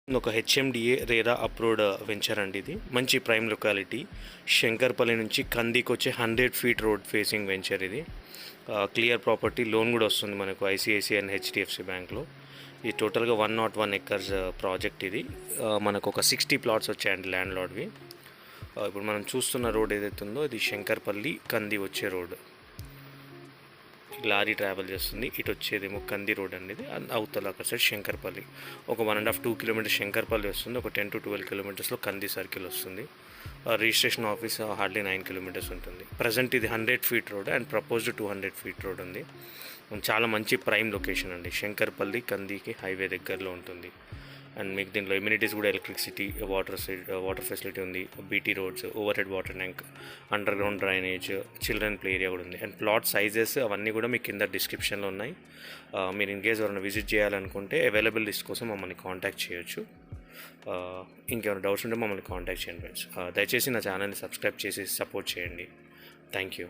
ఒక HMDA RERA approved venture అండి. ఇది మంచి ప్రైమ్ లొకాలిటీ. శంకర్పల్లి నుంచి కందికి వచ్చే 100 ఫీట్ రోడ్ ఫేసింగ్ వెంచర్ ఇది. క్లియర్ ప్రాపర్టీ, లోన్ కూడా వస్తుంది మనకు ఐసిఐసిఐ అండ్ హెచ్డిఎఫ్సి బ్యాంక్లో. ఇది టోటల్గా 101 ఎకర్స్ ప్రాజెక్ట్ ఇది. మనకు ఒక 60 ప్లాట్స్ వచ్చాయండి ల్యాండ్ లార్డ్వి. ఇప్పుడు మనం చూస్తున్న రోడ్ ఏదైతే ఉందో ఇది శంకర్పల్లి కంది వచ్చే రోడ్. లారీ ట్రావెల్ చేస్తుంది. ఇటు వచ్చేదేమో కంది రోడ్ అనేది. అవతల అక్కడ సైడ్ శంకర్పల్లి ఒక 1.5-2 కిలోమీటర్స్ శంకర్పల్లి వస్తుంది. ఒక 10 to 12 కిలోమీటర్స్లో కంది సర్కిల్ వస్తుంది. రిజిస్ట్రేషన్ ఆఫీస్ హార్డ్లీ 9 కిలోమీటర్స్ ఉంటుంది. ప్రజెంట్ ఇది 100 feet road and proposed 200 feet road ఉంది. చాలా మంచి ప్రైమ్ లొకేషన్ అండి. శంకర్పల్లి కందికి హైవే దగ్గరలో ఉంటుంది. అండ్ మీకు దీంట్లో ఎమ్యూనిటీస్ కూడా ఎలక్ట్రిసిటీ, వాటర్ ఫెసిలిటీ ఉంది, BT roads, over head water tank, under ground drainage, children play area కూడా ఉంది. అండ్ ప్లాట్ సైజెస్ అవన్నీ కూడా మీకు కింద డిస్క్రిప్షన్లో ఉన్నాయి. మీరు ఇన్ కేస్ ఎవరైనా విజిట్ చేయాలనుకుంటే అవైలబుల్ లిస్ట్ కోసం మమ్మల్ని కాంటాక్ట్ చేయొచ్చు. ఇంకేమైనా డౌట్స్ ఉంటే మమ్మల్ని కాంటాక్ట్ చేయండి ఫ్రెండ్స్. దయచేసి నా ఛానల్ని సబ్స్క్రైబ్ చేసి సపోర్ట్ చేయండి. Thank you.